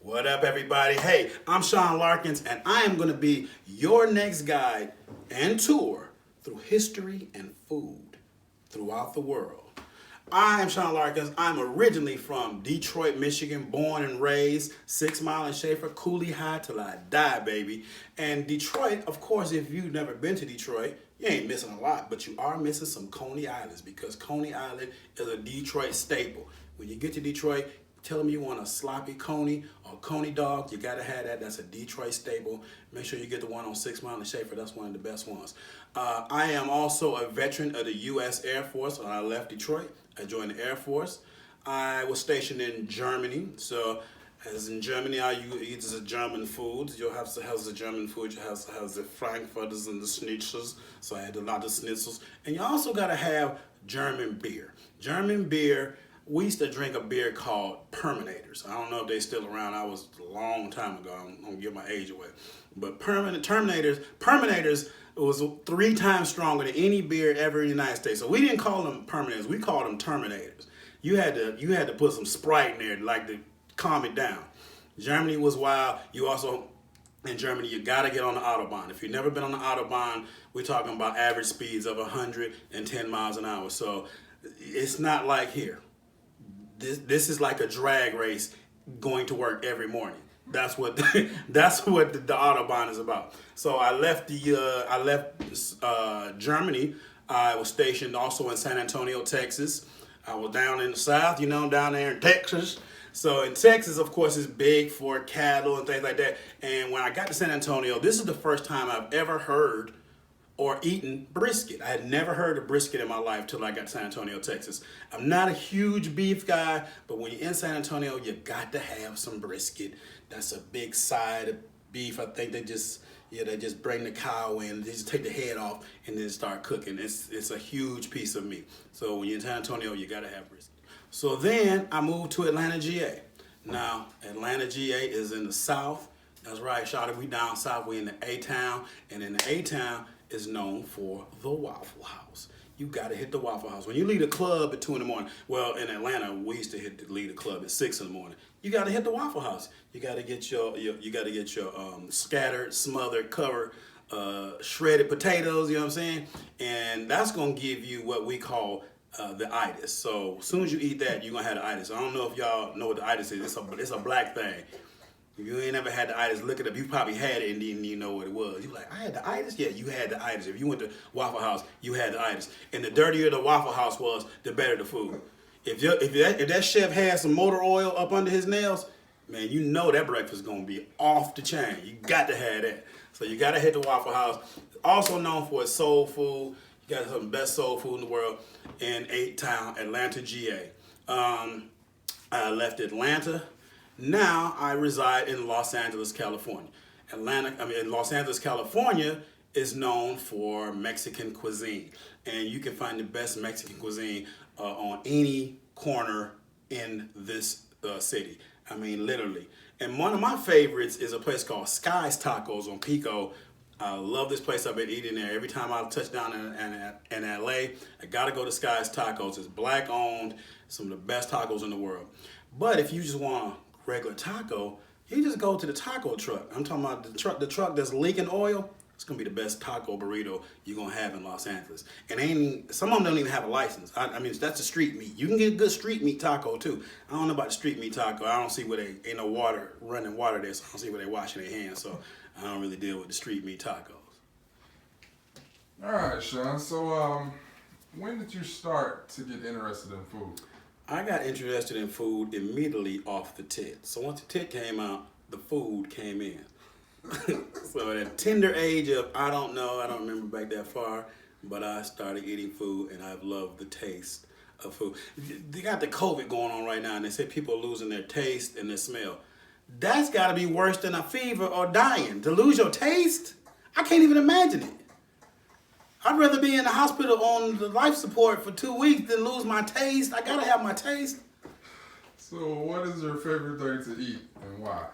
What up, everybody? Hey, I'm Sean Larkins, and I am going to be your next guide and tour through history and food throughout the world. I am Sean Larkins. I'm originally from Detroit, Michigan, born and raised, 6 Mile and Schaefer, Cooley High till I die, baby. And Detroit, of course, if you've never been to Detroit, you ain't missing a lot, but you are missing some Coney Islands because Coney Island is a Detroit staple. When you get to Detroit, tell them you want a sloppy coney or coney dog. You gotta have that. That's a Detroit staple. Make sure you get the one on 6 Mile and Schaefer. That's one of the best ones. I am also a veteran of the U.S. Air Force. When I left Detroit, I joined the Air Force. I was stationed in Germany. So, as in Germany, you eat the German food. You have the German food. You have the Frankfurters and the schnitzels. So I had a lot of schnitzels. And you also gotta have German beer. German beer. We used to drink a beer called Terminators. I don't know if they're still around. I was a long time ago. I'm gonna give my age away. But Terminators was 3 times stronger than any beer ever in the United States. So we didn't call them Terminators. We called them Terminators. You had to put some Sprite in there to calm it down. Germany was wild. In Germany, you gotta get on the Autobahn. If you've never been on the Autobahn, we're talking about average speeds of 110 miles an hour. So it's not like here. This is like a drag race going to work every morning. That's what the Autobahn is about. So I left Germany. I was stationed also in San Antonio, Texas. I was down in the South, down there in Texas. So in Texas, of course, is big for cattle and things like that. And when I got to San Antonio, this is the first time I've ever heard or eaten brisket. I had never heard of brisket in my life till I got to San Antonio, Texas. I'm not a huge beef guy, but when you're in San Antonio, you got to have some brisket. That's a big side of beef. I think they just bring the cow in, they just take the head off and then start cooking. It's a huge piece of meat. So when you're in San Antonio, you gotta have brisket. So then I moved to Atlanta, GA. Now, Atlanta, GA is in the South. That's right, Shawty, we down South, we in the A-Town, and in the A-Town, is known for the Waffle House. You gotta hit the Waffle House. When you leave the club at 2 in the morning, well, in Atlanta, we used to leave the club at 6 in the morning. You gotta hit the Waffle House. You gotta get your scattered, smothered, covered, shredded potatoes. You know what I'm saying? And that's gonna give you what we call the itis. So as soon as you eat that, you're gonna have the itis. I don't know if y'all know what the itis is. It's a black thing. If you ain't never had the itis, look it up. You probably had it and didn't even know what it was. You like, I had the itis? Yeah, you had the itis. If you went to Waffle House, you had the itis. And the dirtier the Waffle House was, the better the food. If that chef had some motor oil up under his nails, man, you know that breakfast is gonna be off the chain. You got to have that. So you gotta hit the Waffle House. Also known for its soul food. You got some of the best soul food in the world in A-Town, Atlanta, GA. I left Atlanta. Now I reside in Los Angeles, California. Los Angeles, California is known for Mexican cuisine. And you can find the best Mexican cuisine on any corner in this city. I mean, literally. And one of my favorites is a place called Sky's Tacos on Pico. I love this place. I've been eating there. Every time I touch down in LA, I gotta go to Sky's Tacos. It's black owned, some of the best tacos in the world. But if you just want a regular taco, you just go to the taco truck. I'm talking about the truck that's leaking oil. It's gonna be the best taco burrito you're gonna have in Los Angeles. And some of them don't even have a license. I mean, that's the street meat. You can get good street meat taco too. I don't know about the street meat taco. I don't see where they ain't no running water there, so I don't see where they washing their hands. So I don't really deal with the street meat tacos. All right, Sean. So when did you start to get interested in food? I got interested in food immediately off the tit. So once the tit came out, the food came in. So at a tender age of, I don't remember back that far, but I started eating food and I've loved the taste of food. They got the COVID going on right now and they say people are losing their taste and their smell. That's gotta be worse than a fever or dying. To lose your taste? I can't even imagine it. I'd rather be in the hospital on the life support for 2 weeks than lose my taste. I gotta have my taste. So what is your favorite thing to eat and why?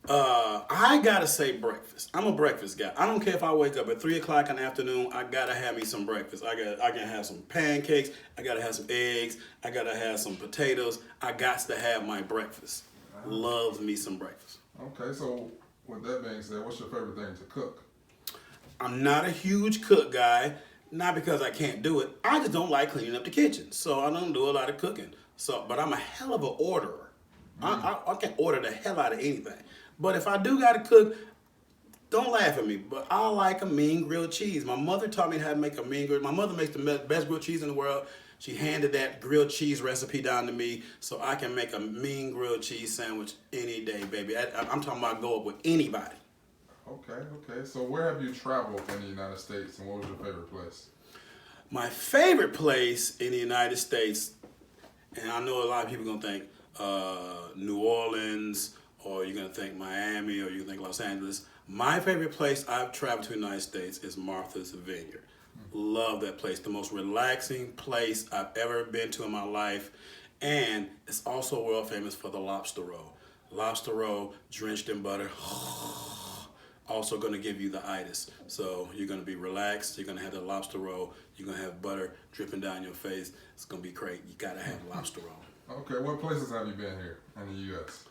I gotta say breakfast. I'm a breakfast guy. I don't care if I wake up at 3 o'clock in the afternoon. I gotta have me some breakfast. I can have some pancakes. I gotta have some eggs. I gotta have some potatoes. I got to have my breakfast. Loves me some breakfast. Okay, so with that being said, what's your favorite thing to cook? I'm not a huge cook guy, not because I can't do it. I just don't like cleaning up the kitchen, so I don't do a lot of cooking. So, but I'm a hell of an orderer. I can order the hell out of anything. But if I do gotta cook, don't laugh at me, but I like a mean grilled cheese. My mother taught me how to make a mean grilled. My mother makes the best grilled cheese in the world. She handed that grilled cheese recipe down to me so I can make a mean grilled cheese sandwich any day, baby. I'm talking about go up with anybody. Okay. So where have you traveled in the United States, and what was your favorite place? My favorite place in the United States, and I know a lot of people are going to think New Orleans, or you're going to think Miami, or you think Los Angeles. My favorite place I've traveled to in the United States is Martha's Vineyard. Love that place. The most relaxing place I've ever been to in my life. And it's also world famous for the lobster roll. Lobster roll drenched in butter. Also going to give you the itis. So you're going to be relaxed. You're going to have the lobster roll. You're going to have butter dripping down your face. It's going to be great. You got to have lobster roll. Okay, what places have you been here in the U.S.?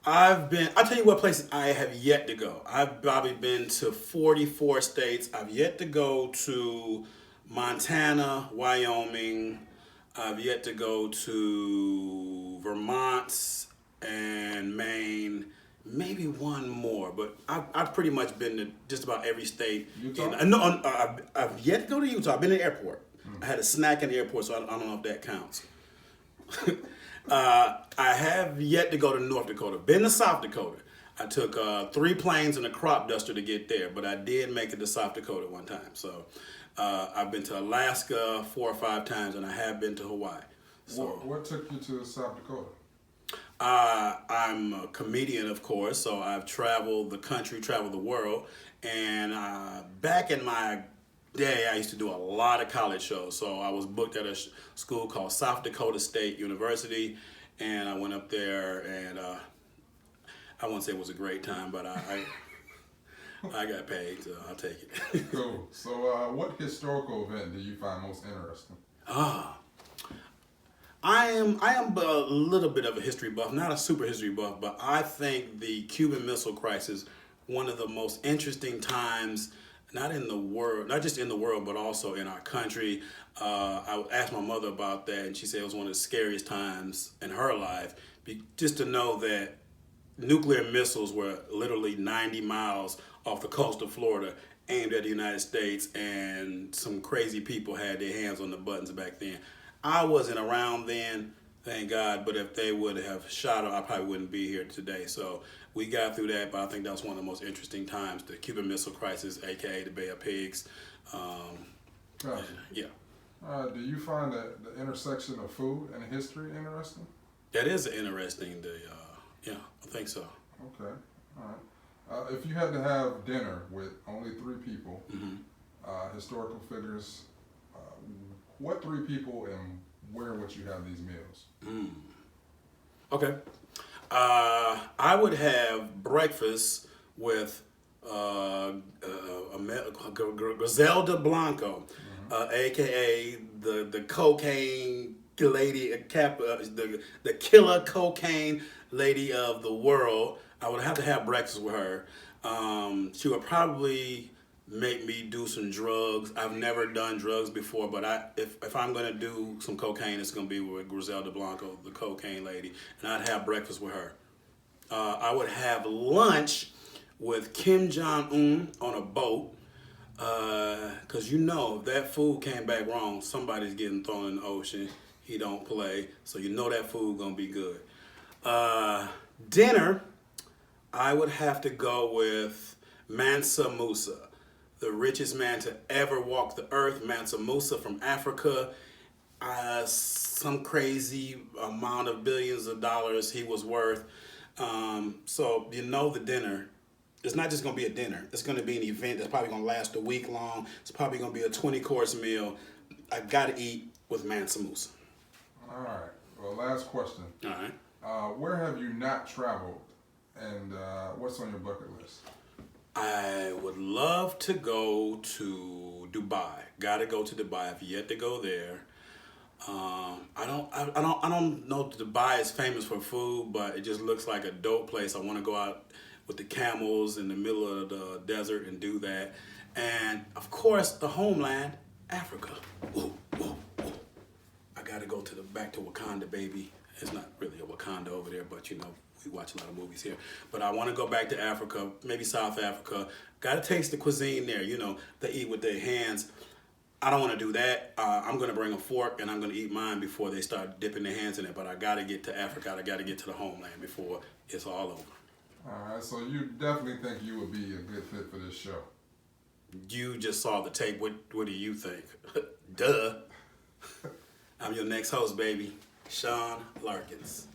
I'll tell you what places I have yet to go. I've probably been to 44 states. I've yet to go to Montana, Wyoming. I've yet to go to Vermont and Maine. Maybe one more, but I've pretty much been to just about every state. Utah? I've yet to go to Utah. I've been in the airport. I had a snack in the airport, so I don't know if that counts. I have yet to go to North Dakota. Been to South Dakota. I took 3 planes and a crop duster to get there, but I did make it to South Dakota one time. So I've been to Alaska 4 or 5 times, and I have been to Hawaii. So what took you to South Dakota? I'm a comedian, of course, so I've traveled the country, traveled the world, and back in my day, I used to do a lot of college shows. So I was booked at a school called South Dakota State University, and I went up there, and I won't say it was a great time, but I got paid, so I'll take it. Cool. So what historical event do you find most interesting? I am a little bit of a history buff, not a super history buff, but I think the Cuban Missile Crisis, one of the most interesting times, not just in the world, but also in our country. I asked my mother about that, and she said it was one of the scariest times in her life, just to know that nuclear missiles were literally 90 miles off the coast of Florida, aimed at the United States, and some crazy people had their hands on the buttons back then. I wasn't around then, thank God, but if they would have shot her, I probably wouldn't be here today. So we got through that, but I think that was one of the most interesting times, the Cuban Missile Crisis, aka the Bay of Pigs. Gotcha. Yeah. Do you find the intersection of food and history interesting? That is interesting. Yeah, I think so. Okay, all right. If you had to have dinner with only 3 people, historical figures, what 3 people and where would you have these meals? Okay. I would have breakfast with Griselda Blanco, aka the cocaine lady, the killer cocaine lady of the world. I would have to have breakfast with her. She would probably make me do some drugs. I've never done drugs before, but if I'm gonna do some cocaine, it's gonna be with Griselda Blanco, the cocaine lady, and I'd have breakfast with her. I would have lunch with Kim Jong-un on a boat, because if that food came back wrong, somebody's getting thrown in the ocean. He don't play, so that food gonna be good. Dinner, I would have to go with Mansa Musa, the richest man to ever walk the earth. Mansa Musa from Africa. Some crazy amount of billions of dollars he was worth. So the dinner, it's not just going to be a dinner. It's going to be an event that's probably going to last a week long. It's probably going to be a 20-course meal. I've got to eat with Mansa Musa. All right. Well, last question. All right. Where have you not traveled, and what's on your bucket list? I would love to go to Dubai. Got to go to Dubai. I've yet to go there. I don't know if Dubai is famous for food, but it just looks like a dope place. I want to go out with the camels in the middle of the desert and do that. And of course, the homeland, Africa. Ooh, ooh, ooh. I gotta go back to Wakanda, baby. It's not really a Wakanda over there, but you know, we watch a lot of movies here. But I want to go back to Africa, maybe South Africa. Gotta taste the cuisine there. You know, they eat with their hands. I don't want to do that. I'm going to bring a fork and I'm going to eat mine before they start dipping their hands in it. But I got to get to Africa. I got to get to the homeland before it's all over. All right, so you definitely think you would be a good fit for this show. You just saw the tape. What do you think? Duh. I'm your next host, baby, Sean Larkins.